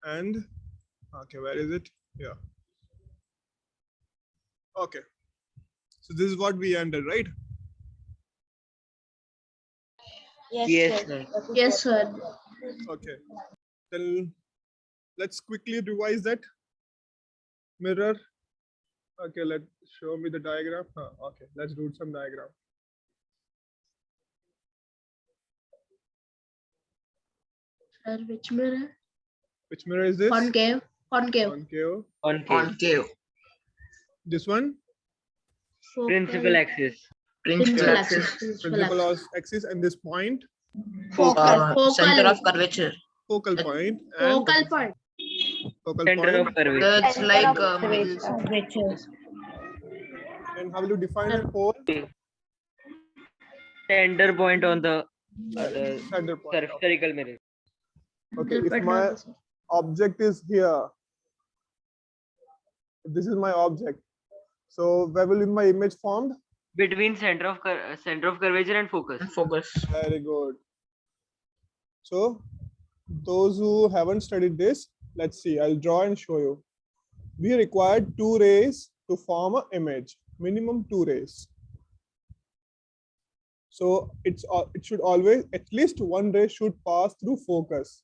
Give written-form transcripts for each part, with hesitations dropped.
and okay, where is it? Yeah. Okay. So this is what we ended, right? Yes, Sir. sir. Yes, sir. Okay. Then let's quickly revise that. Mirror. Okay, show me the diagram. Okay, let's do some diagram. Sir, which mirror? Which mirror is this? Concave. Concave. Concave. Concave. Concave. This one? Focal. Principal axis. Principal Yeah. axis. Principal axis, and this point, Focal. Center of curvature. focal point, and Focal point. focal Center point. of curvature. That's like Curvature. And how will you define a pole? Center point on the Center point. spherical mirror. Okay, if my object is here, this is my object. So where will my image formed? Between center of curvature and focus. focus. Very good. So those who haven't studied this, let's see, I'll draw and show you. We required 2 rays to form an image, minimum 2 rays. So it should always, at least 1 ray should pass through focus.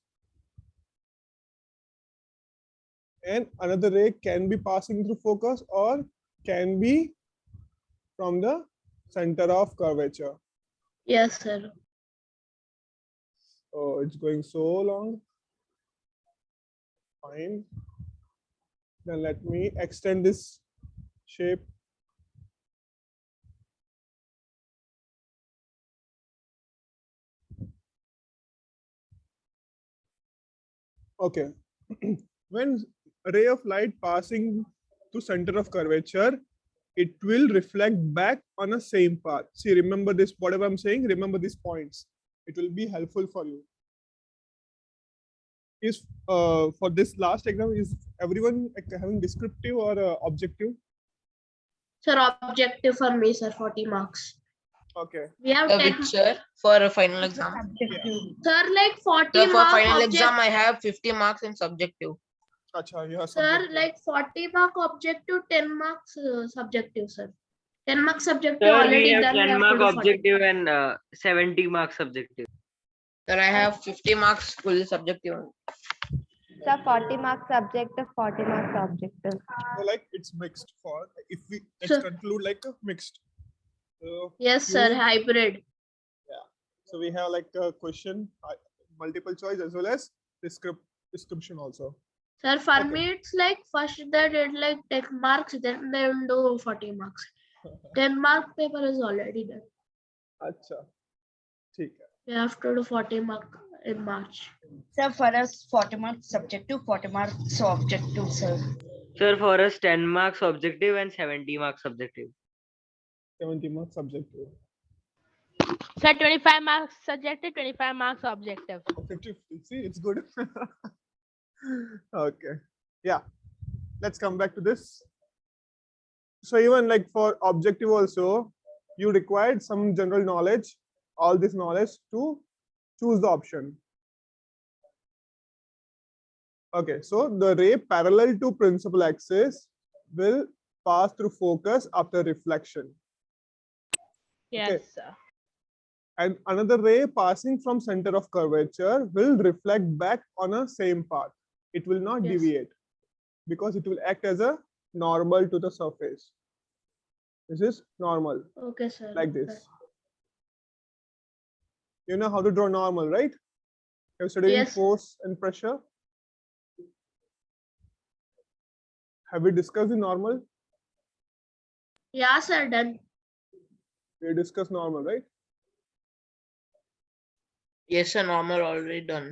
And another ray can be passing through focus or can be from the center of curvature. Yes, sir. Oh, it's going so long. Fine. Then let me extend this shape. Okay. When a ray of light passing to center of curvature, it will reflect back on a same path. See, remember this, whatever I'm saying, remember these points. It will be helpful for you. Is for this last exam, is everyone having descriptive or objective? Sir, objective for me, sir, 40 marks. Okay. We have 10. Which, sir, for a final exam. Sir, like 40 So for mark final object. exam, I have 50 marks in subjective. Acha, yeah, Sir, subjective. like 40 mark objective, 10 marks subjective, sir. 10 marks subjective Sir, already we have done. 10 to mark do 40. objective and 70 mark subjective. Sir, I have 50 marks full subjective. So 40 marks subjective, 40 marks objective. So like it's mixed for, if we let's Sir. conclude like a mixed. So Yes, sir, you- hybrid. So we have like a question, multiple choice as well as description also. Sir, for Okay. me, it's like first they did like 10 marks, then they will do 40 marks. 10 mark paper is already done. Acha. ठीक है. We have to do 40 mark in March. Sir, for us, 40 marks subjective, 40 marks objective, sir. Sir, for us 10 marks objective and 70 marks subjective. 70 marks subjective. Sir, 25 marks subjective, 25 marks objective. 50, see, it's good. Okay. Yeah. Let's come back to this. So even like for objective also, you required some general knowledge, all this knowledge to choose the option. Okay, so the ray parallel to principal axis will pass through focus after reflection. Yes, Okay. sir. And another ray passing from center of curvature will reflect back on a same path. It will not Yes. deviate because it will act as a normal to the surface. This is normal, Okay, sir. like this. You know how to draw normal, right? Have you studied Yes. force and pressure? Have we discussed the normal? Yeah, sir, done. We discussed normal, right? Yes, sir, normal already done.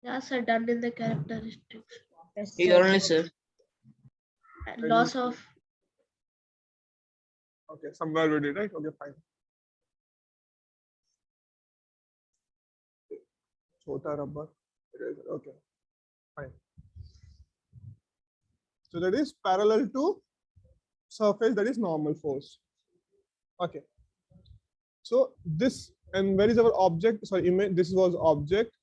Yeah, sir, done in the characteristics. Yes, Here sir. only, sir. And loss of. Okay, somewhere we did, right? Okay, fine. Chota rubber. Okay, fine. So that is parallel to surface, that is normal force. Okay. So this, and where is our object? Sorry, image. This was object,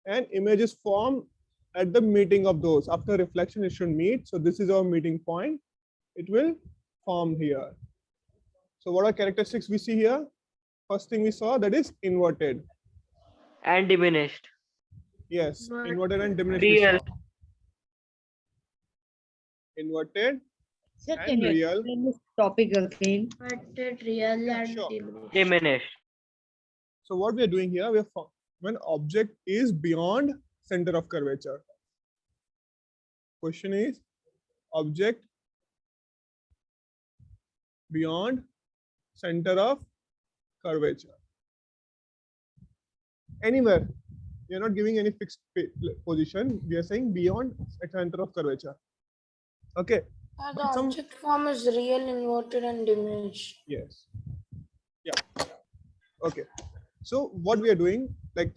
and image is formed at the meeting of those. After reflection, it should meet. So this is our meeting point. It will form here. So what are characteristics we see here? First thing we saw, that is inverted. And diminished. Yes, Inverted. inverted and diminished we Real. saw. Inverted Sir, and can you real. explain this topic again? Inverted, real, Yeah, and sure. diminished. Diminished. So what we are doing here, we are when object is beyond center of curvature. Question is object beyond center of curvature. Anywhere. We are not giving any fixed position. We are saying beyond center of curvature. Okay. The But some- object form is real, inverted, and diminished. Yes. Yeah. Okay. So what we are doing, like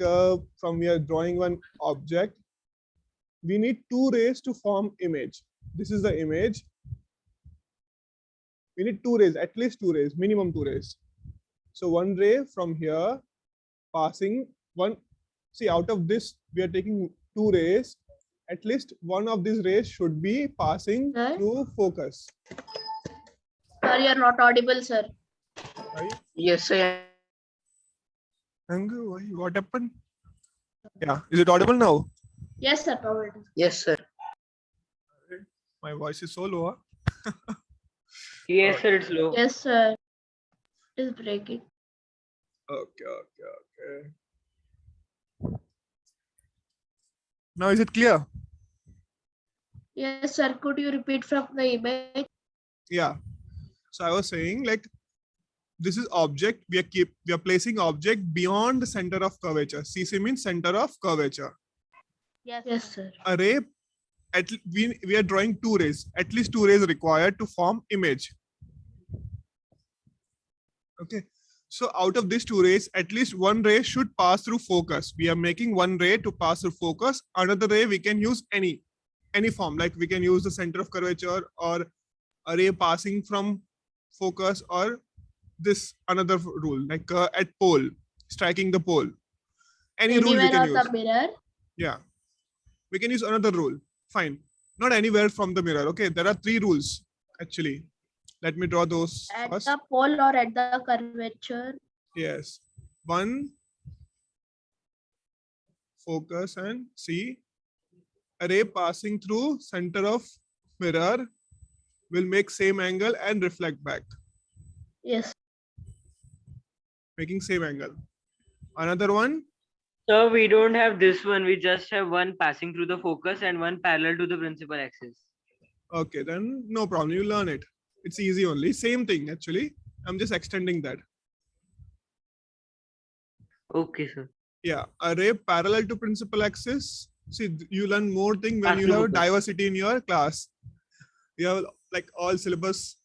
from we are drawing one object, we need two rays to form image. This is the image. We need two rays, at least two rays, minimum two rays. So one ray from here passing one. See, out of this, we are taking two rays. At least one of these rays should be passing Sir? through focus. Sir, you are not audible, sir. Right? Yes, sir. Angu, what happened? Yeah, is it audible now? Yes, sir. Audible. Yes, sir. My voice is so low. Huh? Yes, sir, it's low. Yes, sir. It is breaking. Okay. Now is it clear? Yes, sir. Could you repeat from the image? Yeah. So I was saying, like, this is object. We are placing object beyond the center of curvature. CC means center of curvature. Yes. Yes, sir. A ray, we are drawing two rays. At least two rays required to form image. Okay. So out of these two rays, at least one ray should pass through focus. We are making one ray to pass through focus. Another ray we can use any form. Like we can use the center of curvature or a ray passing from focus, or this another rule like at pole, striking the pole. Any rule we Anywhere can on use. the mirror? Yeah, we can use another rule. Fine, not anywhere from the mirror. Okay, there are three rules actually. Let me draw those At first. the pole or at the curvature? Yes, one, focus, and see, a ray passing through center of mirror will make same angle and reflect back, Yes. making same angle. Another one, So we don't have this one. We just have one passing through the focus and one parallel to the principal axis. okay, then no problem. You learn it. It's easy only. Same thing actually. I'm just extending that. Okay, sir. Yeah, a ray parallel to principal axis. See, you learn more thing when Pass you through have focus. diversity in your class. You have like all syllabus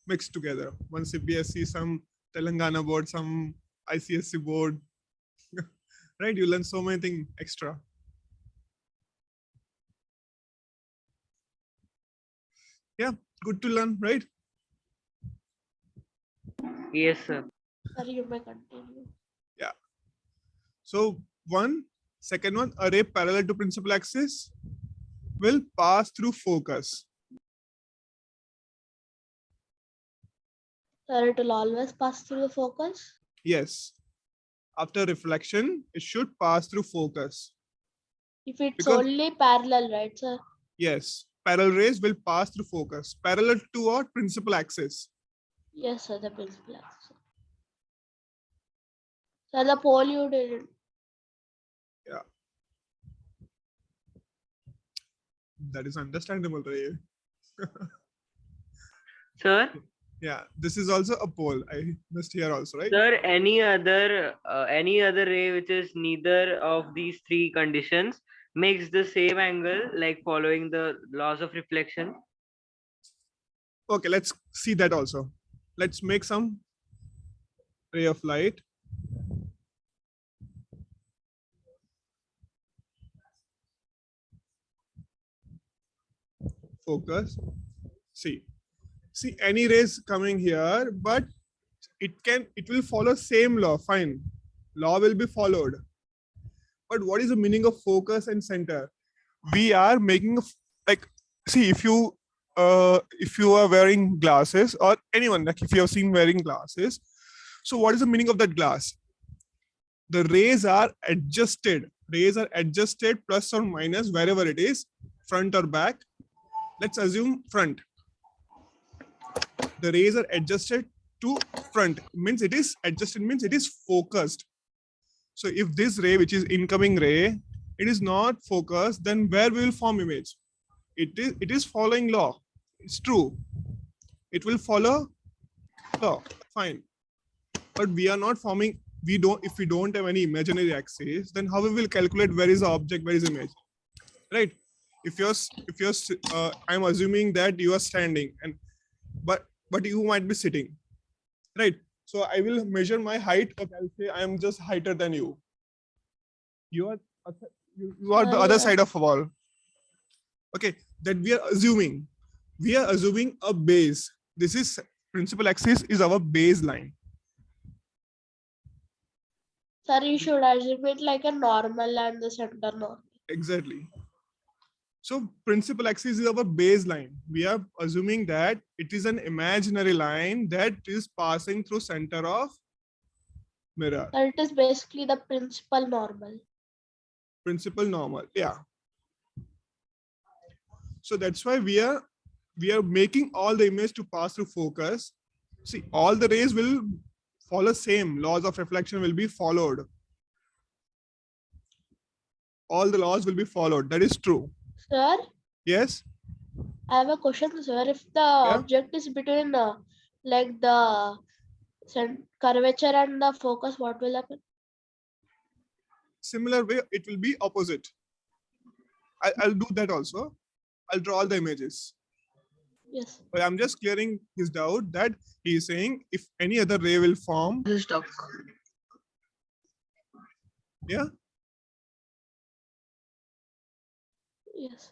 mixed together. One CBSE, some Telangana board, some ICSE board. Right? You learn so many things extra. Yeah, good to learn, right? Yes, sir. Sir, you may continue. So second one, a ray parallel to principal axis will pass through focus. Sir, it will always pass through the focus? Yes. After reflection, it should pass through focus. If it's Because- only parallel, right, sir? Yes. Parallel rays will pass through focus. Parallel to what? Principal axis. Yes, sir, the principal axis. Sir, the pole you didn't. That is understandable, Ray. Sir, Yeah, this is also a pole. I missed here also, right? sir, any other ray which is neither of these three conditions makes the same angle, like following the laws of reflection. Okay, let's see that also. Let's make some ray of light. Focus. See any rays coming here, but it will follow same law. Fine, law will be followed. But what is the meaning of focus and center? we are making like, see, if you are wearing glasses, or anyone, like if you have seen wearing glasses, so what is the meaning of that glass? The rays are adjusted. Rays are adjusted plus or minus wherever it is, front or back. Let's assume front. The rays are adjusted to front, means it is adjusted, means it is focused. So if this ray, which is incoming ray, it is not focused, then where we will form image? It is following law. It's true. It will follow law. Fine. But we are not forming, if we don't have any imaginary axis, then how we will calculate where is the object, where is image? Right? If you're I'm assuming that you are standing, and but you might be sitting. Right? So I will measure my height, but I'll say I am just heighter than you. You are the other side of a wall. Okay, that we are assuming. We are assuming a base. This is principal axis is our baseline. Sir, you should assume it like a normal and the center normal. Exactly. So principal axis is our baseline. We are assuming that it is an imaginary line that is passing through center of mirror. So it is basically the principal normal. Principal normal, yeah. So that's why we are making all the image to pass through focus. See, all the rays will follow same laws of reflection will be followed. All the laws will be followed. That is true. Sir, Yes. I have a question, sir. If the object is between like the curvature and the focus, what will happen? Similar way, it will be opposite. I'll do that also. I'll draw all the images. Yes. But I'm just clearing his doubt that he is saying if any other ray will form. This is tough. Yeah. Yes.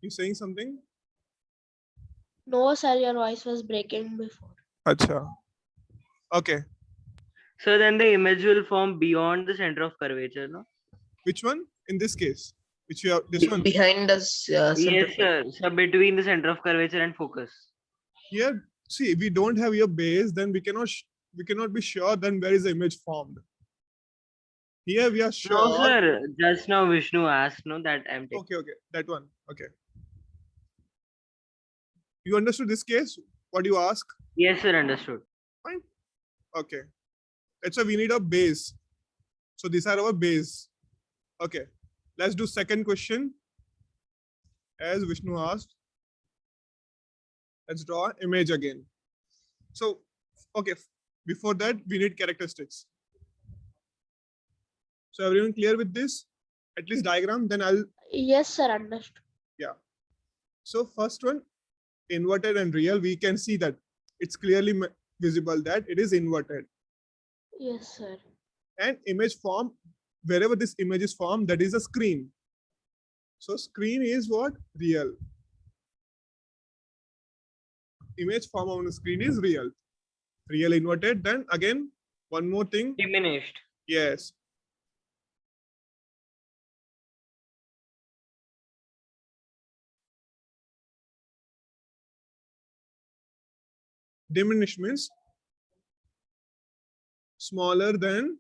You saying something? No, sir, your voice was breaking before. Acha. Okay. So then the image will form beyond the center of curvature, no? Which one? In this case, which you have this one. Behind us. Yes, sir. So between the center of curvature and focus. Here, see, if we don't have your base, then we cannot be sure then where is the image formed. Here we are sure. No, sir. Just now Vishnu asked, no, that I'm taking. Okay, that one. Okay. You understood this case? What you ask? Yes, sir. Understood. Fine. Okay. That's why we need a base. So these are our base. Okay. Let's do second question. As Vishnu asked. Let's draw image again. So, okay. Before that, we need characteristics. So everyone clear with this? At least diagram, then I'll. Yes, sir, understood. Yeah. So first one, inverted and real, we can see that it's clearly visible that it is inverted. Yes, sir. And image form, wherever this image is formed, that is a screen. So screen is what? Real. Image form on the screen is real. Real inverted. Then again, one more thing. Diminished. Yes. Diminished means smaller than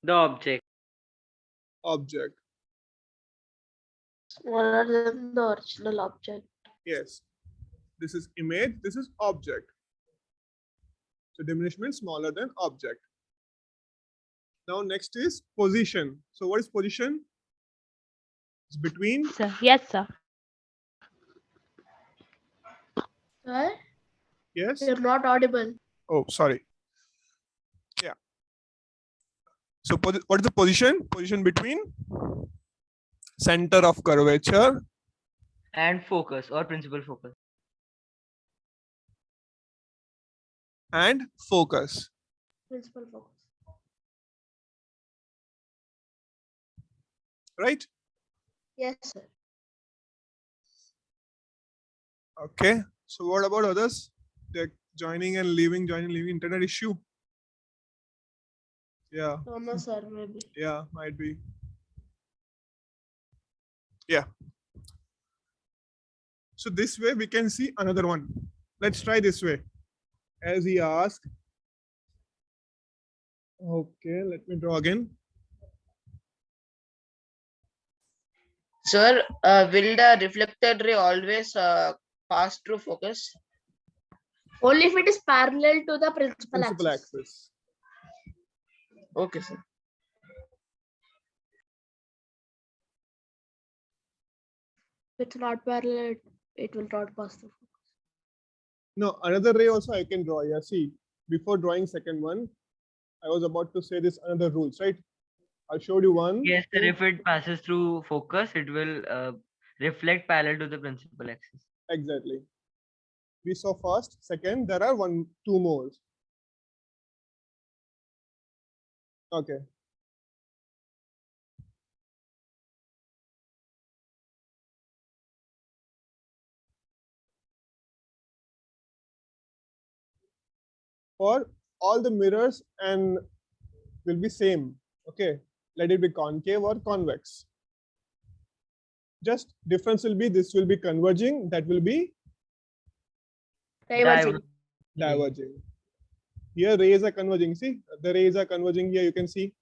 The object. object. Smaller than the original object. Yes. This is image, this is object. So diminished means smaller than object. Now next is position. So what is position? It's between. Sir. Yes, sir. Sir, Yes. you're not audible. Oh, sorry. Yeah. So what is the position? Position between center of curvature And focus or principal focus. and focus. Principal focus. Right? Yes, sir. Okay. So what about others? They're joining and leaving, internet issue. Yeah. No, sir, maybe. Yeah, might be. Yeah. So this way we can see another one. Let's try this way. As he asked. Okay, let me draw again. Sir, will the reflected ray always pass through focus? Only if it is parallel to the principal Principal axis. axis. Okay, sir. If it's not parallel, it will not pass through. No, another ray also I can draw. Yeah, see, before drawing second one, I was about to say this another rules, right? I showed you one. Yes, sir. two. If it passes through focus, it will reflect parallel to the principal axis. Exactly. We saw first, second, there are two more. Okay. For all the mirrors and will be same. Okay. Let it be concave or convex. Just difference will be this will be converging, that will be Diverging. diverging. Here rays are converging. See, the rays are converging here. You can see.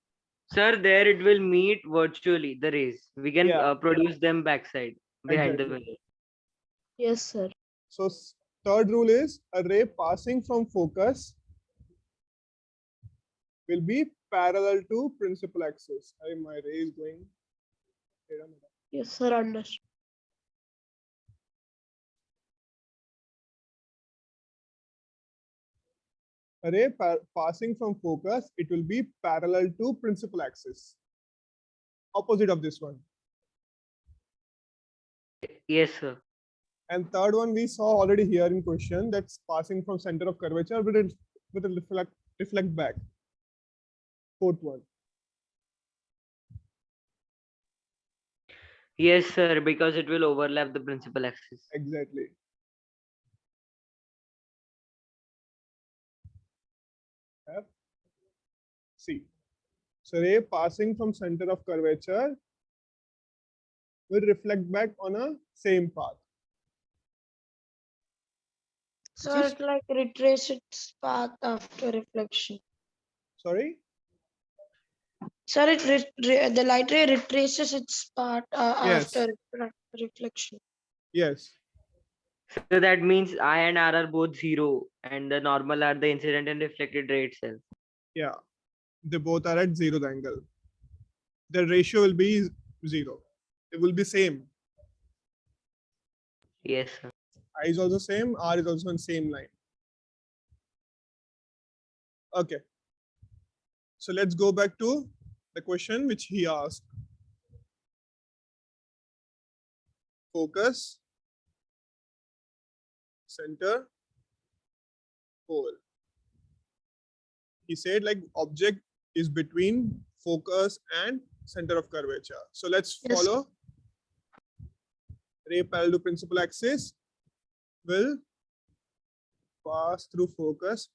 Sir, there it will meet virtually the rays. We can Yeah. produce them backside behind the Exactly. mirror. Yes, sir. So third rule is a ray passing from focus will be parallel to principal axis. My ray is going. Yes, sir. Understood. A ray passing from focus, it will be parallel to principal axis. Opposite of this one. Yes, sir. And third one we saw already here in question, that's passing from center of curvature with a reflect back. Fourth one. Yes, sir, because it will overlap the principal axis. Exactly. See. So ray passing from center of curvature will reflect back on a same path. So Just- it like retrace its path after reflection. Sorry? Sir, the light ray retraces its path Yes. after reflection. Yes. So that means I and R are both 0, and the normal are the incident and reflected ray itself. Yeah. They both are at 0 angle. The ratio will be 0. It will be same. Yes, sir. I is also same, R is also on same line. Okay. So let's go back to the question which he asked. Focus, center, pole. He said like object is between focus and center of curvature. So let's Yes. follow ray parallel to principal axis will pass through focus.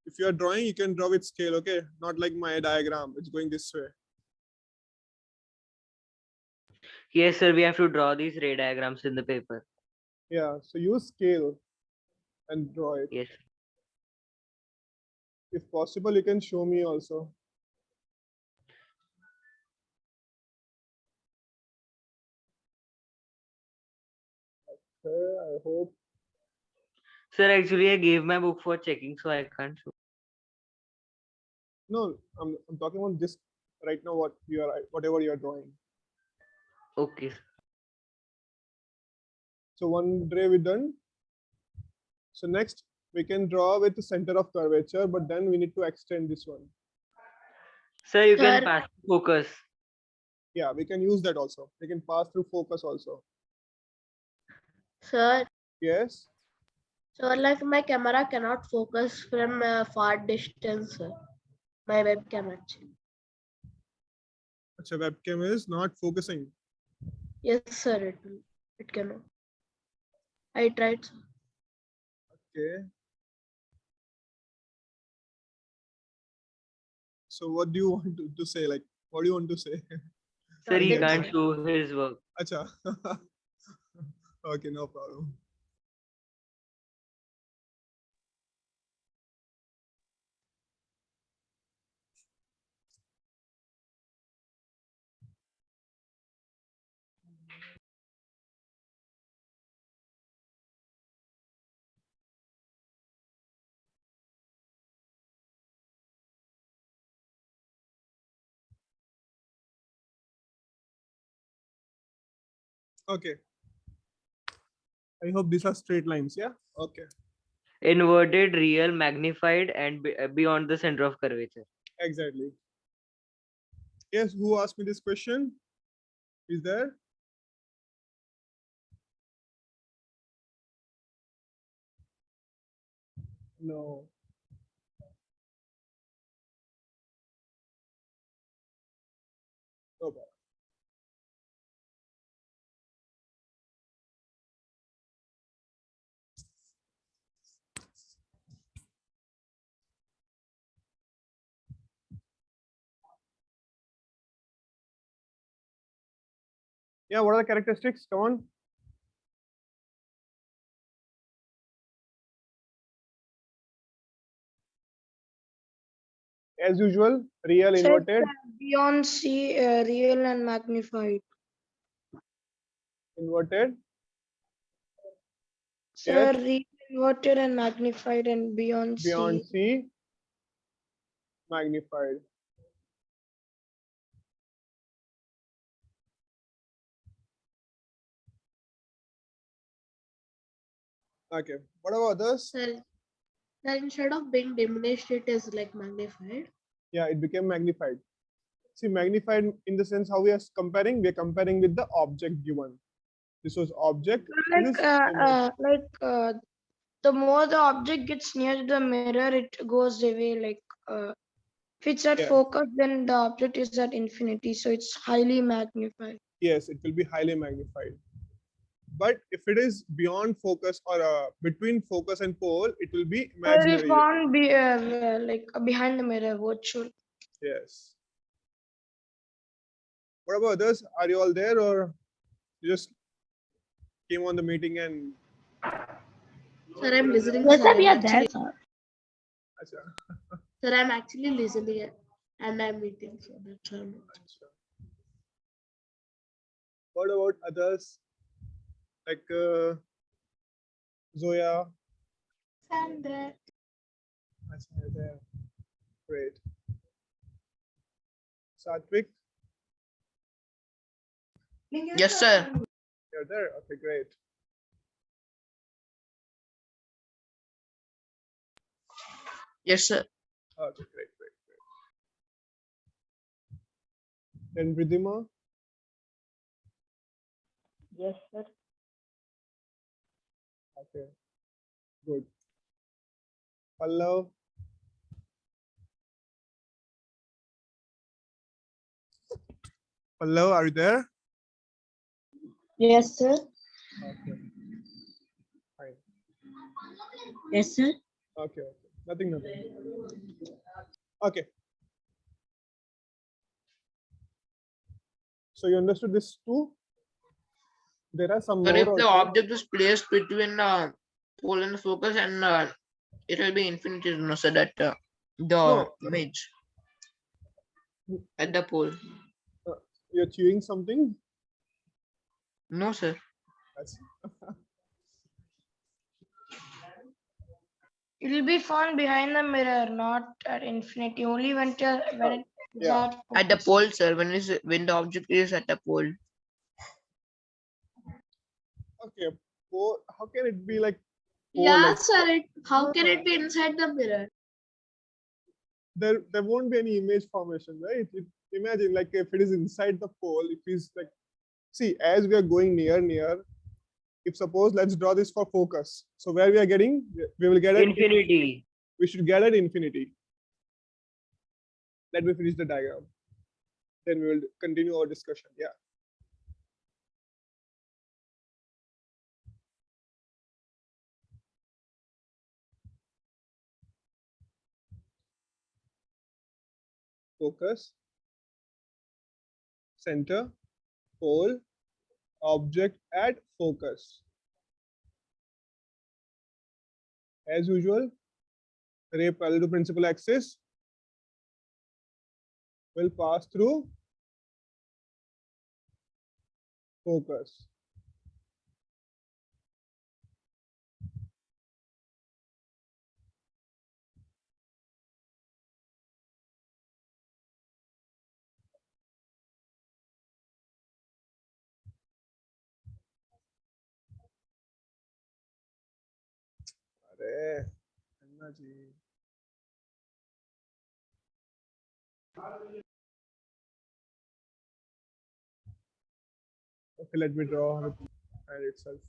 If you are drawing, you can draw with scale, okay? Not like my diagram, it's going this way. Yes, sir, we have to draw these ray diagrams in the paper. Yeah, so use scale and draw it. Yes. If possible, you can show me also. Okay, I hope. Sir, actually, I gave my book for checking, so I can't show. No, I'm talking about this right now. Whatever you are drawing. Okay. So one ray we done. So next we can draw with the center of curvature, but then we need to extend this one. Sir, you can Sir. pass focus. Yeah, we can use that also. We can pass through focus also. Sir, Yes. so like my camera cannot focus from a far distance, sir. My webcam actually. Achha, webcam is not focusing. Yes, sir, it cannot. I tried, sir. Okay. So what do you want to say? Like, what do you want to say? Sir, he Nothing, can't sir. show his work. Acha. Okay, no problem. Okay. I hope these are straight lines. Yeah. Okay. Inverted, real, magnified, and beyond the center of curvature. Exactly. Yes. Who asked me this question? Is there? No. No problem. Yeah. What are the characteristics? Come on. As usual, real, Sir, inverted, beyond C, real and magnified. inverted. Sir, Yes. real, inverted and magnified and beyond Beyond C. C, magnified. Okay. What about others? Sir, instead of being diminished, it is like magnified. Yeah, it became magnified. See, magnified in the sense how we are comparing. We are comparing with the object given. This was object. This is image. The more the object gets near to the mirror, it goes away. If it's at Yeah. focus, then the object is at infinity, so it's highly magnified. Yes, it will be highly magnified. But if it is beyond focus or between focus and pole, it will be It is imaginary. found behind the mirror, virtual. Yes. What about others? Are you all there, or you just came on the meeting and? Sir, I'm listening. Yes, sir. sir, we I'm are there, actually, sir. Acha. sir, I'm actually listening and I'm meeting. So that's why I'm not. Acha. What about others? Like Zoya. I'm there. Acha, you're there. Great. Satwik, Yes, sir. you're there. Okay, great. Yes, sir. Okay, great, great, great. Then Ridhima. Yes, sir. Okay, good. Pallav. Pallav, are you there? Yes, sir. Okay, fine. Yes, sir. Okay, okay. Nothing, nothing. Okay. So you understood this too? There are some But more if the also. object is placed between pole and focus, and it will be infinity, no, so that the No. image at the pole. You're chewing something? No, sir. That's It will be found behind the mirror, not at infinity. Only when it is yeah. At the focus. pole, sir. When the object is at the pole. Okay. How can it be like pole? Yeah, Like, sir. How can it be inside the mirror? there won't be any image formation, right? Imagine like if it is inside the pole, if it's like, see, as we are going near, if suppose let's draw this for focus. So where we are getting, we will get it. Infinity. We should get at infinity. Let me finish the diagram. Then we will continue our discussion. Yeah. Focus, center, pole, object at focus. As usual, ray parallel to principal axis will pass through focus. अरे अन्ना जी okay, let me draw with hand itself.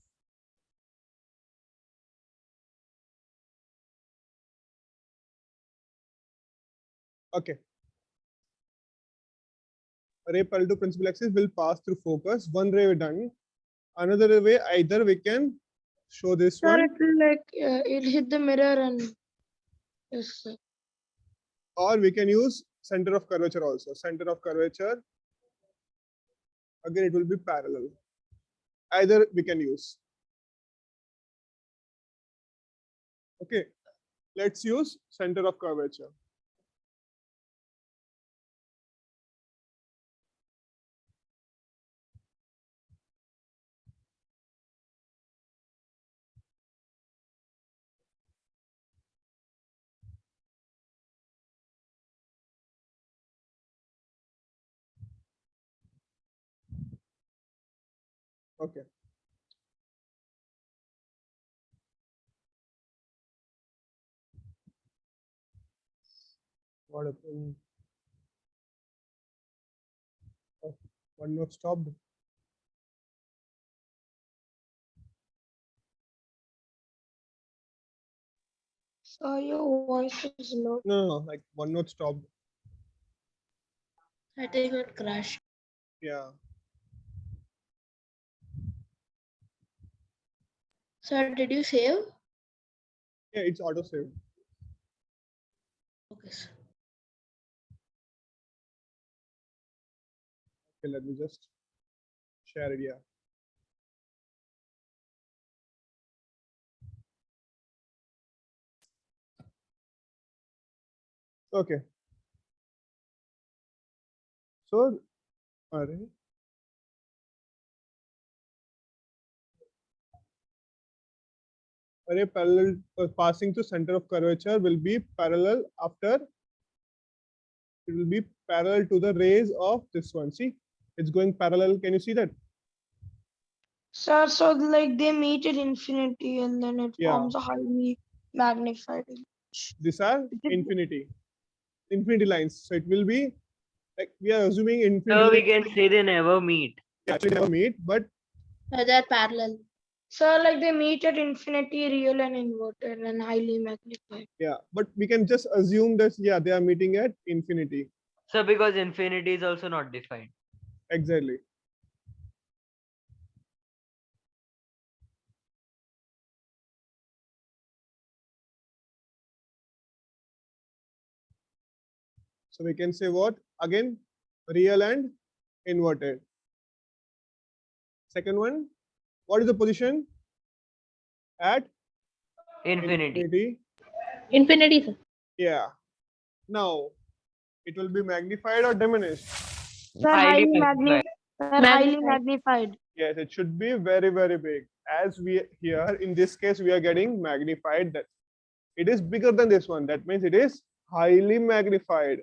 Okay. Ray parallel to principal axis will pass through focus. One ray done. Another way, either we can show this Sir, one, it will like it hit the mirror and yes, sir. or we can use center of curvature also. Center of curvature, again, it will be parallel. Either we can use. Okay, let's use center of curvature. Okay. What happened? Oh, one note stopped. So your voice is low. No, like one note stopped. I think it crashed. Yeah. Sir, did you save? Yeah, it's auto saved. Okay, sir. Okay, let me just share it. Yeah. Okay. So, array parallel passing to center of curvature will be parallel after it will be parallel to the rays of this one. See, it's going parallel. Can you see that? Sir, so like they meet at infinity and then it Yeah. forms a highly magnified image. These are infinity lines. So it will be like we are assuming infinity. So we can say they never meet. Actually never meet, but They're parallel. So like they meet at infinity, real and inverted and highly magnified. yeah, but we can just assume that yeah, they are meeting at infinity. So because infinity is also not defined. Exactly. So we can say what? Again, real and inverted. Second one, what is the position? At Infinity. Infinity, sir. Yeah. Now, it will be magnified or diminished? Sir, Highly highly magnified. Yes, it should be very, very big. As we here, in this case, we are getting magnified. That it is bigger than this one. That means it is highly magnified.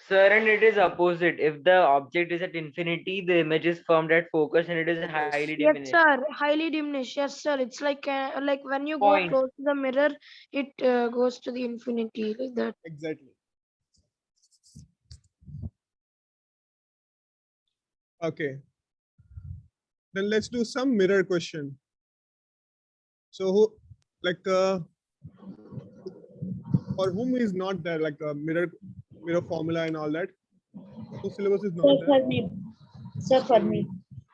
Sir, and it is opposite. If the object is at infinity, the image is formed at focus and it is highly Yes, diminished. sir. Highly diminished. Yes, sir. It's like when you go Point. close to the mirror, it goes to the infinity like that. Exactly. Okay. Then let's do some mirror question. So who, like, for whom is not there, like a mirror formula and all that? Whose syllabus is not there? me. Sir, for me.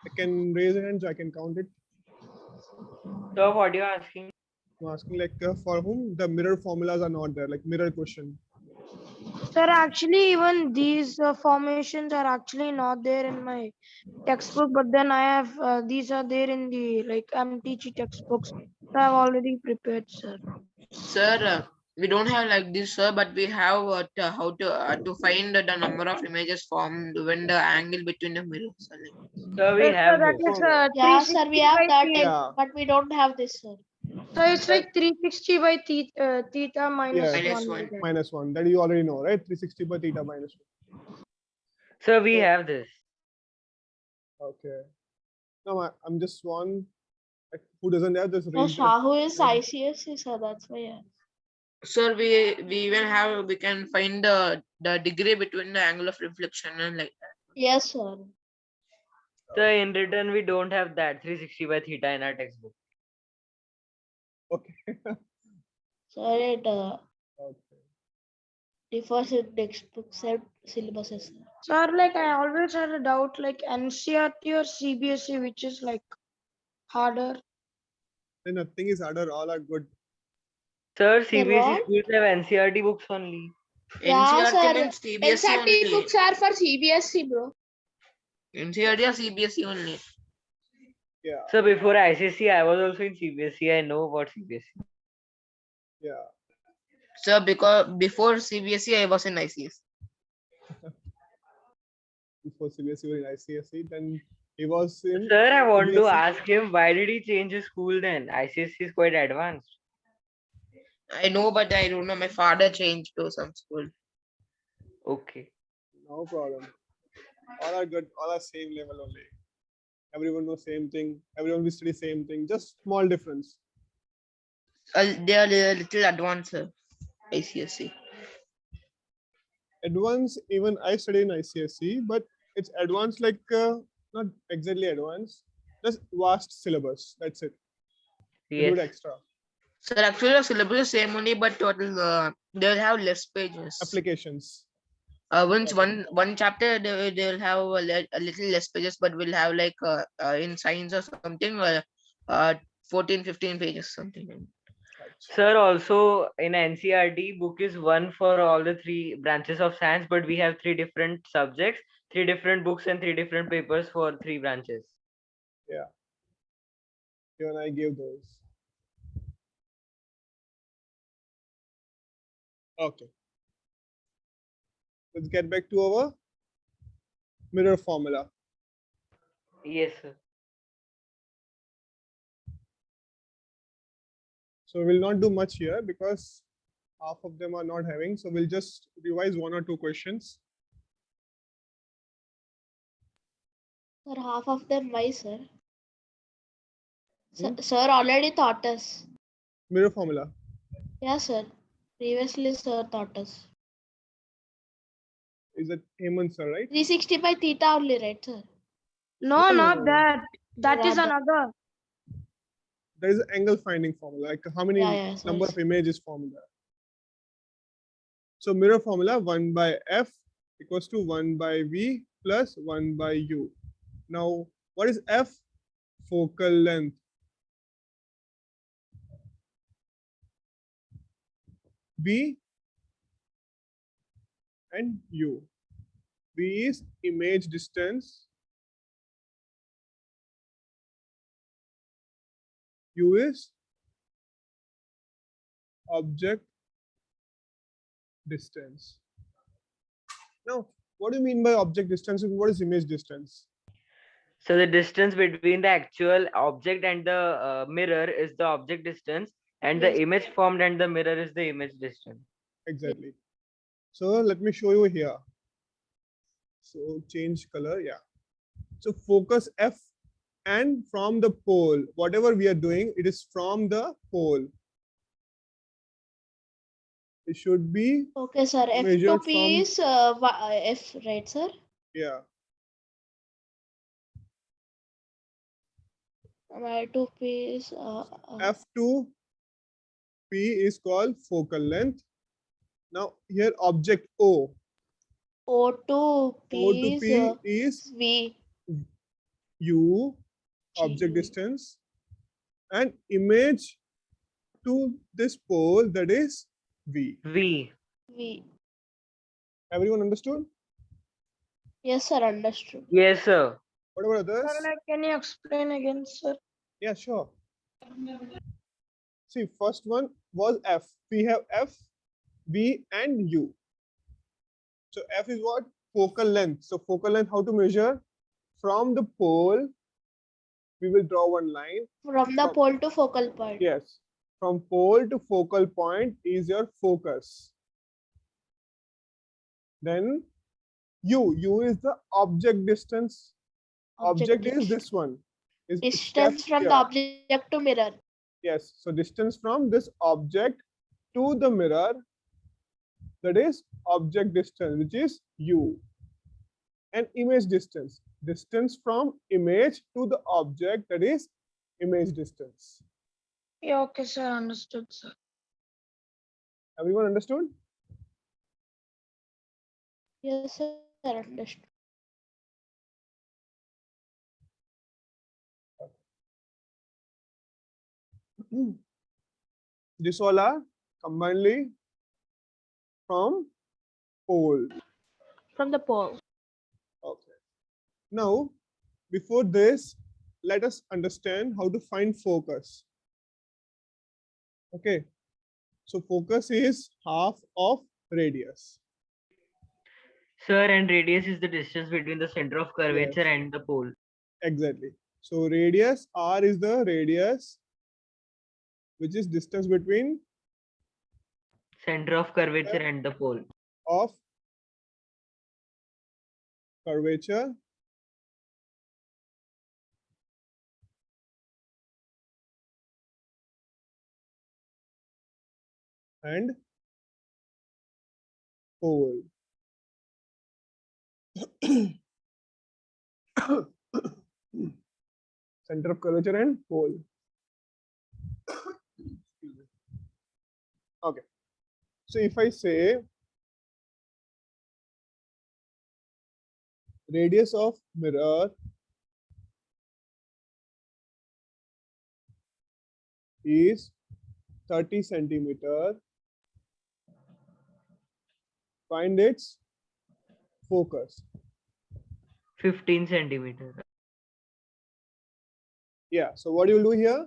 I can raise hands. I can count it. So what are you asking? I'm asking like for whom the mirror formulas are not there, like mirror question. Sir, actually, even these formations are actually not there in my textbook, but then I have these are there in the like MTG textbooks. So I've already prepared, sir. Sir, we don't have like this, sir, but we have how to find the number of images formed when the angle between the mirrors are like. So we Sir, have that this. is Yeah, sir, we 360 have by that, theta. Yeah. but we don't have this, sir. So it's like 360 by theta minus Yes. Minus 1. one. like that. -1. That you already know, right? 360 by theta -1. So we have this. Okay. Now I'm just one. Who doesn't have this? No, Raise that. Shahu is ICSC, sir. That's why. Yeah. Sir, we even have we can find the degree between the angle of reflection and like that. Yes, sir. So in return, we don't have that 360 by theta in our textbook. Okay. Sir, it Okay. differs in textbook syllabuses. Sir. Sir, like I always had a doubt, like NCRT or CBSE, which is like harder. Then nothing is harder. All are good. Sir, Sir, CBSE what? schools have NCRT books only. Yeah, NCRT sir. means CBSE NCRT only. books are for CBSE, bro. NCRT or CBSE only. Yeah. So before ICSE, I was also in CBSE. I know about CBSE. Yeah. Sir, because before CBSE I was in ICS. Before CBSE were in ICSE, then he was in. Sir, I want to CBSE. ask him, why did he change his school then? ICSE is quite advanced. I know, but I don't know. My father changed to some school. Okay. No problem. All are good. All are same level only. Everyone knows same thing. Everyone will study same thing. Just small difference. They are a little advanced, sir. ICSE. Advanced, even I study in ICSE, but it's advanced like not exactly advanced. Just vast syllabus. That's it. They do it Yes. extra. Sir, actually the syllabus is same only, but total they'll have less pages. Applications. Once one chapter they'll have a little less pages, but we'll have like in science or something 14-15 pages something. Sir, also in NCRT, book is one for all the three branches of science, but we have three different subjects, three different books, and three different papers for three branches. Yeah. Even I gave those. Okay. Let's get back to our mirror formula. Yes, sir. So we'll not do much here because half of them are not having. So we'll just revise one or two questions. Sir, half of them, why, sir? Hmm? Sir already taught us. Mirror formula. Yeah, sir. Previously, sir taught us. Is it Hemant sir, right? 360 by theta only, right, sir? No, No, not no. that. That is Rather- another. There is an angle finding formula, like how many Yeah, sorry, number of sir. images formed there. So mirror formula 1 by f equals to 1 by v plus 1 by u. Now, what is f? Focal length. V and u. V is image distance. U is object distance. Now, what do you mean by object distance and what is image distance? So the distance between the actual object and the mirror is the object distance, and the Yes. image formed and the mirror is the image distance. Exactly. So let me show you here. So change color, yeah. So focus F and from the pole, whatever we are doing, it is from the pole. It should be, Okay, sir. F to Measured P from- is F, right, sir? yeah. Y to P is F to P is called focal length. Now here object O. O to P O to is P is V. U, object G. distance, and image to this pole, that is V. V. V. Everyone understood? Yes, sir, understood. Yes, sir. What about others? Sir, like, can you explain again, sir? Yeah, sure. See, first one was F. We have F, V, and U. So F is what? Focal length. So focal length, how to measure? From the pole, we will draw one line. From the pole to focal point. Yes. From pole to focal point is your focus. Then U is the object distance. Object is this one. It's Distance kept from here. the object to mirror. Yes. So distance from this object to the mirror, that is object distance, which is U. And image distance. Distance from image to the object, that is image distance. Yeah, okay, sir, understood, sir. Everyone understood? Yes, sir, understood. This all are combinedly from pole. From the pole. Okay. Now, before this, let us understand how to find focus. Okay. So focus is half of radius. Sir, and radius is the distance between the center of curvature Yes. and the pole. Exactly. So radius, R is the radius, which is distance between Center of curvature and the pole. of curvature and pole. Center of curvature and pole. Okay. So if I say radius of mirror is 30 centimeter, find its focus. 15 centimeters. Yeah, so what you will do here?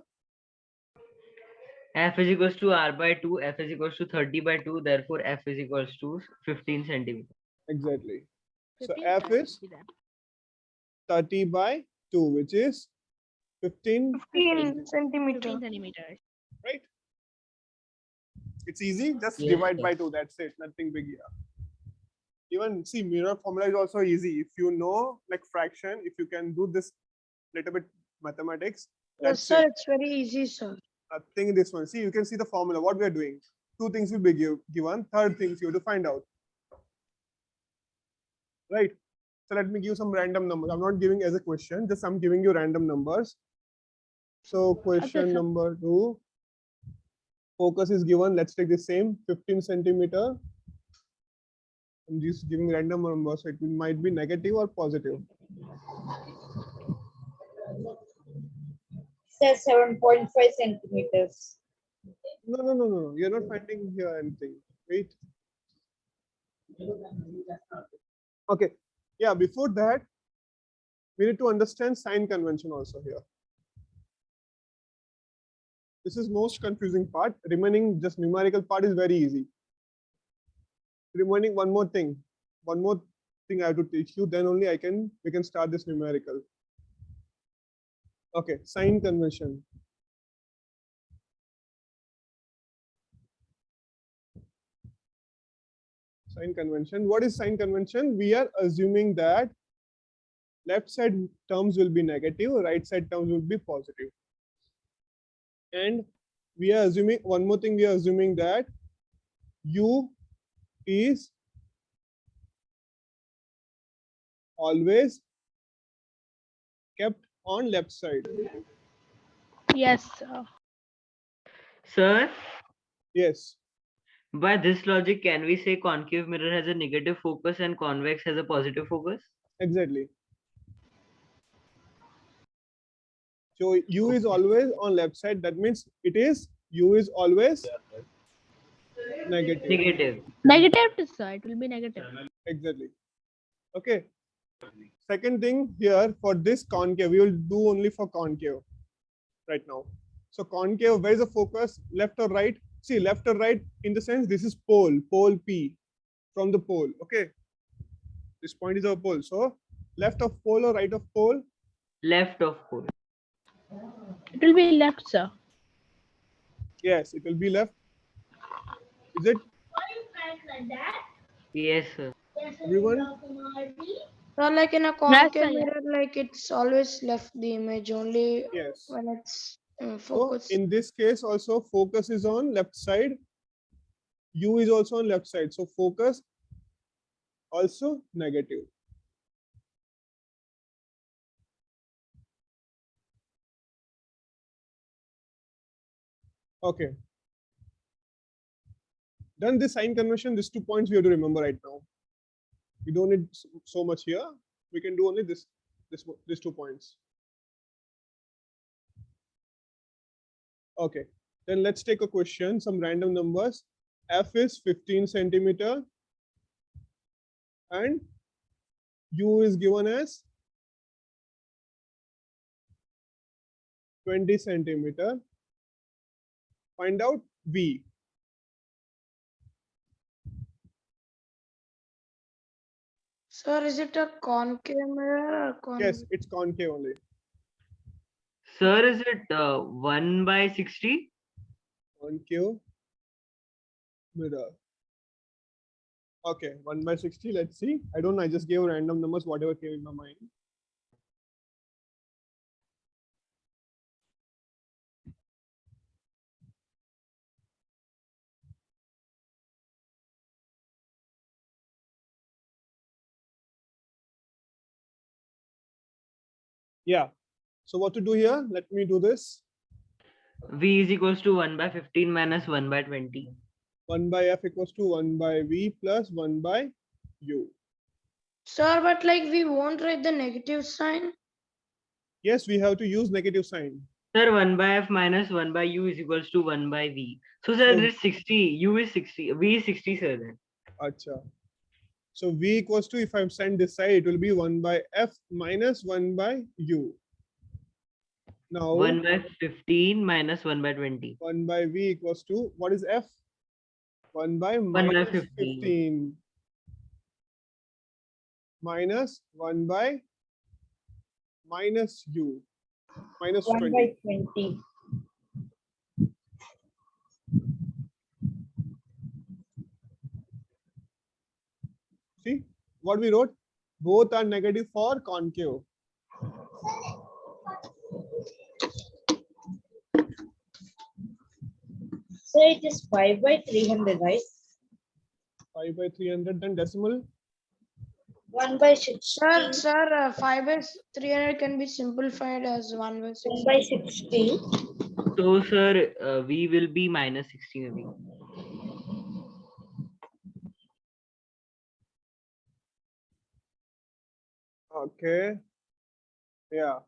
F is equals to R by 2, F is equals to 30 by 2, therefore F is equals to 15 centimeters. Exactly. So 15 F is 30 by 2, which is 15, 15 centimeter. 15 centimeters. right? It's easy, just Yes, divide sir. by 2, that's it, nothing big here. Even see, mirror formula is also easy. If you know like fraction, if you can do this little bit mathematics, Yes, that's sir, it. it's very easy, sir. Nothing in this one. See, you can see the formula, what we are doing. Two things will be given, third things you have to find out. Right? So let me give some random numbers. I'm not giving as a question, just I'm giving you random numbers. So question sir. number 2. Focus is given. Let's take the same 15 centimeter. I'm just giving random numbers. So it might be negative or positive. Says 7.5 centimeters. No. You're not finding here anything. Wait. Okay. Yeah, before that, we need to understand sign convention also here. This is most confusing part. Remaining just numerical part is very easy. Remaining one more thing I have to teach you. Then only we can start this numerical. Okay, sign convention. Sign convention. What is sign convention? We are assuming that left side terms will be negative, right side terms will be positive. And we are assuming one more thing. We are assuming that U is always kept on left side. Yes, sir. Sir, Yes. by this logic, can we say concave mirror has a negative focus and convex has a positive focus? Exactly. So U is always on left side. That means U is always negative. Negative. Negative, sir. It will be negative. Exactly. Okay. Second thing here for this concave, we will do only for concave right now. So concave, where is the focus? Left or right? See, left or right in the sense this is pole P from the pole. Okay. This point is our pole. So left of pole or right of pole? Left of pole. It will be left, sir. Yes, it will be left. Is it? Yes, sir. Everyone? So like in a Yes, concave sir. mirror, like it's always left the image only Yes. when it's So focused. in this case also focus is on left side. U is also on left side. So focus also negative. Okay. Done this sign convention, these 2 points we have to remember right now. We don't need so much here. We can do only these 2 points. Okay. Then let's take a question, some random numbers. F is 15 centimeter and U is given as 20 centimeter. Find out V. Sir, is it a concave mirror or concave? Yes, it's concave only. Sir, is it 1 by 60? Concave mirror. Okay, 1 by 60. Let's see. I don't know. I just gave random numbers, whatever came in my mind. Yeah. So what to do here? Let me do this. V is equals to 1 by 15 minus 1 by 20. 1 by F equals to 1 by V plus 1 by U. Sir, but like we won't write the negative sign. Yes, we have to use negative sign. Sir, 1 by F minus 1 by U is equals to 1 by V. So, sir, So- this is 60. U is 60. V is 60, sir. Then. Acha. So V equals to, if I send this side, it will be 1 by F minus 1 by U. Now 1 by 15 minus 1 by 20. 1 by V equals to, what is F? 1 by 1 by minus 15. 15 minus 1 by minus U minus 1 20. by 20. See what we wrote? Both are negative for concave. So it is 5 by 300, right? 5 by 300, then decimal. 1 by 60. Sir, 5 by 300 can be simplified as 1 by 6. 1 by 60. So, sir, V will be minus 60 maybe. Okay. Yeah.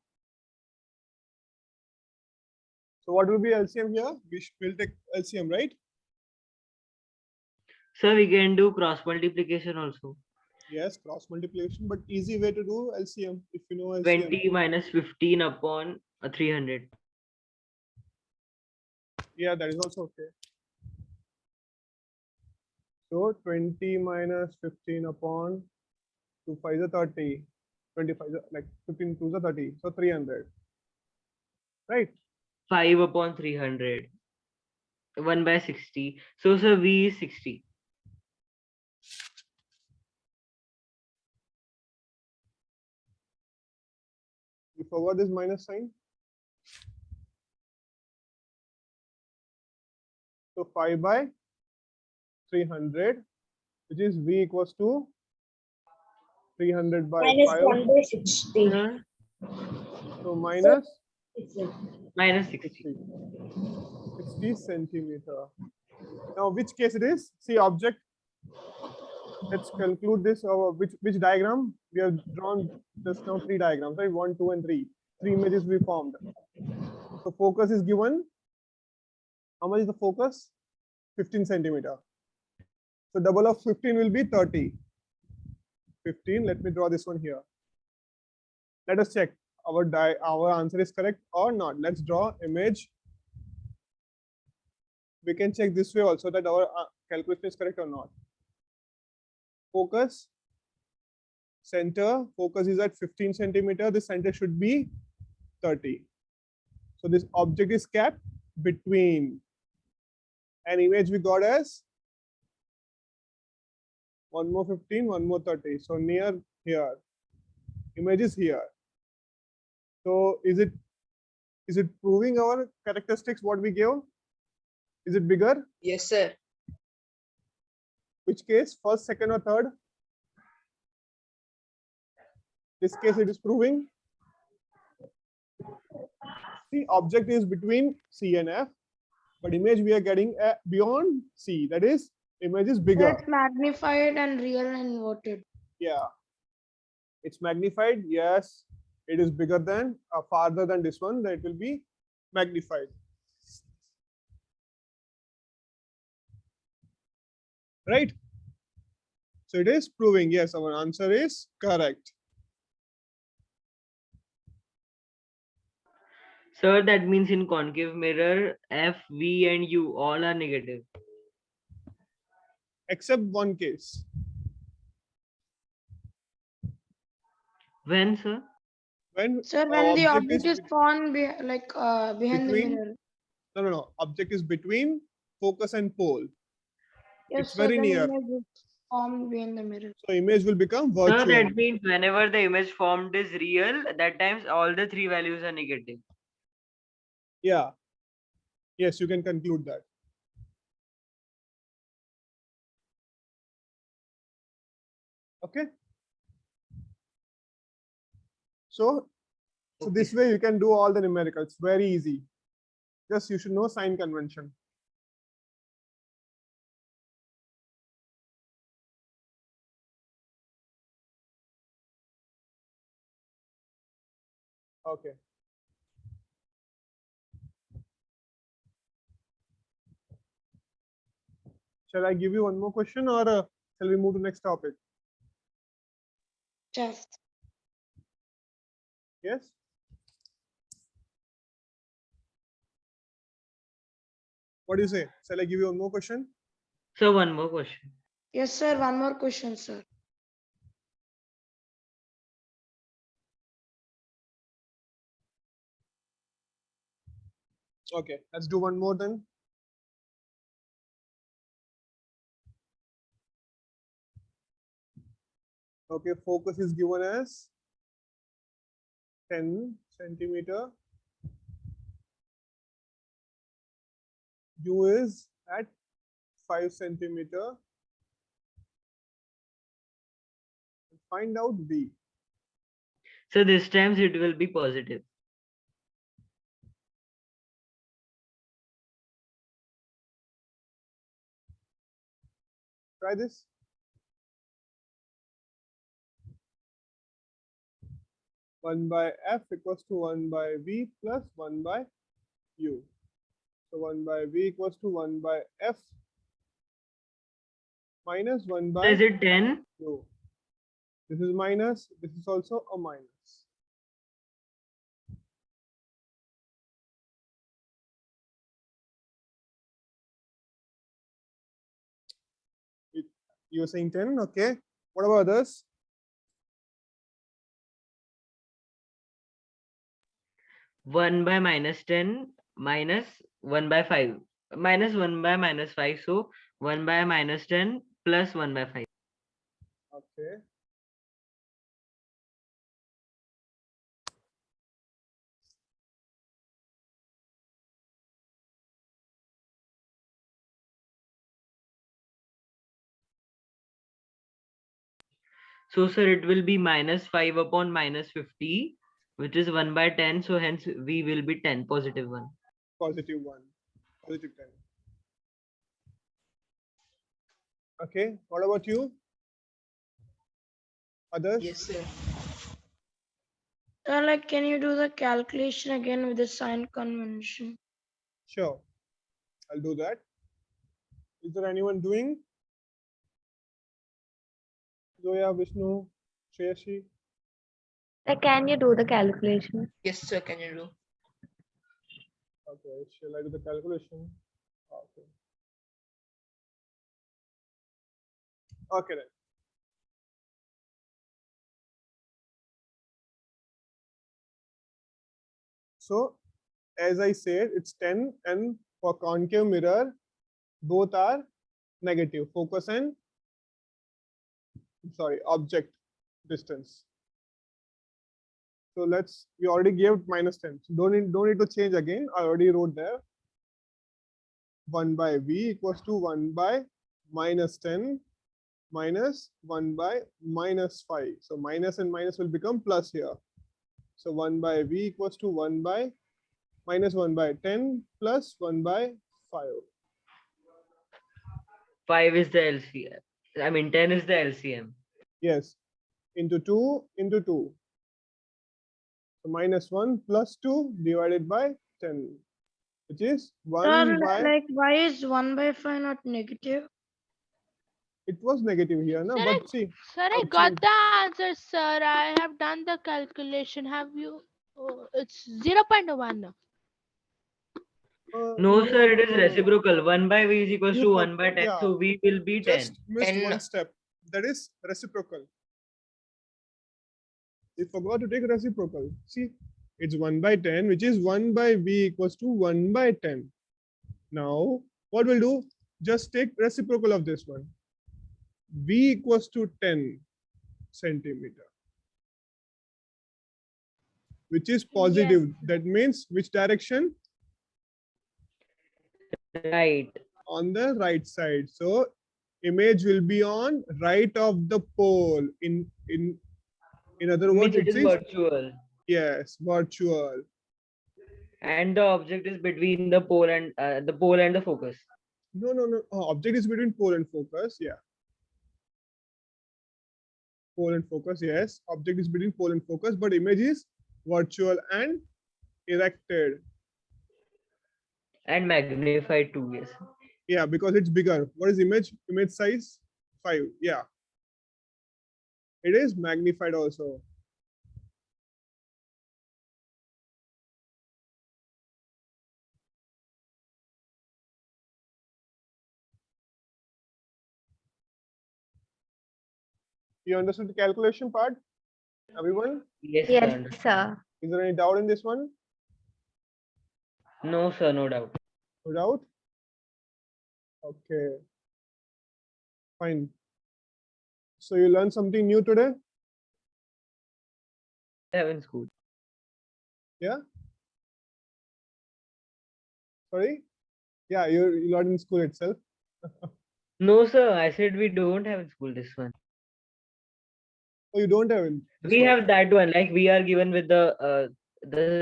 So what will be LCM here? We'll take LCM, right? Sir, we can do cross multiplication also. Yes, cross multiplication, but easy way to do LCM if you know LCM. 20 minus 15 upon 300. Yeah, that is also okay. So 20 minus 15 upon 2 5 is 30. 25 is like 15 2 is 30. So 300. Right? 5 upon 300. 1 by 60. So, sir, V is 60. You forgot this minus sign. So 5 by 300, which is V equals to 300 by Minus 5. 1 by 60. Sir, So minus minus 60. 60 centimeter. Now, which case it is? See object. Let's conclude this. Which diagram? We have drawn just now 3 diagrams, right? 1, 2, and 3. 3 images we formed. So focus is given. How much is the focus? 15 centimeter. So double of 15 will be 30. 15. Let me draw this one here. Let us check our answer is correct or not. Let's draw image. We can check this way also that our calculation is correct or not. Focus, center, focus is at 15 centimeter. The center should be 30. So this object is kept between an image we got as one more 15, one more 30. So near here, image is here. So is it proving our characteristics what we gave? Is it bigger? Yes, sir. Which case, first, second, or third? This case it is proving. The object is between C and F, but image we are getting beyond C. That is, image is bigger. It's magnified and real and inverted. Yeah. It's magnified. Yes. It is bigger than, farther than this one. That will be magnified. Right? So it is proving, yes, our answer is correct. Sir, that means in concave mirror, F, V, and U all are negative. Except one case. When, sir? When, Sir, when the object is bet- found behind the between, mirror. no. Object is between focus and pole. Yes, It's sir, very then near. image is formed behind the mirror. So image will become virtual. Sir, that means whenever the image formed is real, that times all the three values are negative. Yeah. Yes, you can conclude that. Okay. So this way you can do all the numericals. Very easy. Just you should know sign convention. Okay. Shall I give you one more question, or shall we move to next topic? Just. Yes. What do you say? Shall I give you one more question? So one more question. Yes, sir. One more question, sir. Okay, let's do one more then. Okay, focus is given as 10 centimeter. U is at 5 centimeter. Find out V. So this times it will be positive. Try this. One by F equals to 1 by V plus 1 by U. So 1 by V equals to 1 by F minus 1 by Is it 10? U. This is minus. This is also a minus. You're saying 10, okay. What about others? One by minus 10 minus 1 by 5. Minus 1 by minus 5. So 1 by minus 10 plus 1 by 5. Okay. So sir, it will be minus 5 upon minus 50, which is 1 by 10. So hence V will be 10, positive 1. Positive 1. Positive 10. Okay. What about you? Others? Yes, sir. Sir, can you do the calculation again with the sign convention? Sure. I'll do that. Is there anyone doing? Zoya, Vishnu, Shreyashi? Can you do the calculation? Yes, sir. Can you do? Okay, shall I do the calculation? Okay. Okay then. So, as I said, it's 10, and for concave mirror, both are negative. Focus and object distance. So we already gave -10. So don't need to change again. I already wrote there. 1 by v equals to 1 by -10 minus 1 by -5. So minus and minus will become plus here. So 1 by v equals to 1 by -1 by 10 plus 1 by 5. 5 is the LCM. I mean, 10 is the LCM. Yes, into 2 into 2. So -1 plus 2 divided by 10, which is 1 Sir, by, like why is 1/5 not negative? it was negative here, no? Sir, But see, Sir, I got the answer, sir. I have done the calculation. Have you? Oh, it's 0.1. No, sir, it is reciprocal. 1 by v is equals to 1 by 10. Yeah, So v will be 10. just missed And- one step. That is reciprocal. You forgot to take reciprocal. See, it's 1 by 10, which is 1 by v equals to 1 by 10. Now, what we'll do? Just take reciprocal of this one. V equals to 10 centimeter, which is positive. That means which direction? Right. On the right side. So image will be on right of the pole. In other words, Means it is is virtual. yes, virtual. And the object is between the pole and the focus. No. Object is between pole and focus. Yeah. Pole and focus. Yes. Object is between pole and focus, but image is virtual and erected. And magnified too, yes. Yeah, because it's bigger. What is image? Image size 5. Yeah. It is magnified also. You understood the calculation part? Everyone? Yes, Yes, sir. sir. Is there any doubt in this one? No, sir, no doubt. No doubt? Okay. Fine. So you learned something new today? Have in school. Yeah? Sorry? Yeah, you learned in school itself. No, sir, I said we don't have in school this one. Oh, you don't have it. We have that one, like we are given with the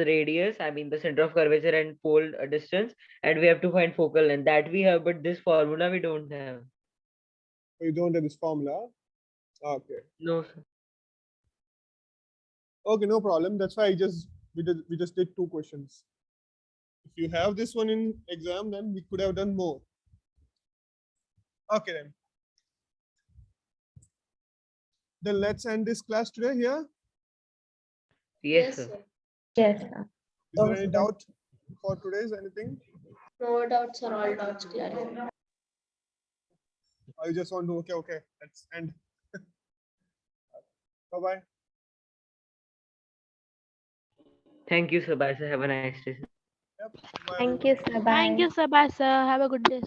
radius, I mean the center of curvature and pole distance, and we have to find focal length. That we have, but this formula we don't have. Oh, you don't have this formula. Okay. No, sir. Okay, no problem. That's why we just did 2 questions. If you have this one in exam, then we could have done more. Okay then. Then let's end this class today here. Yes, sir. Yes, sir. Is there any doubt for today's anything? No doubts or all doubts clarified. Or you just want to okay, let's end. Bye-bye. Thank you, sir. Bye, sir. Have a nice day. Yep. Bye. Thank you, sir. Bye. Thank you, sir. Bye, sir. Have a good day.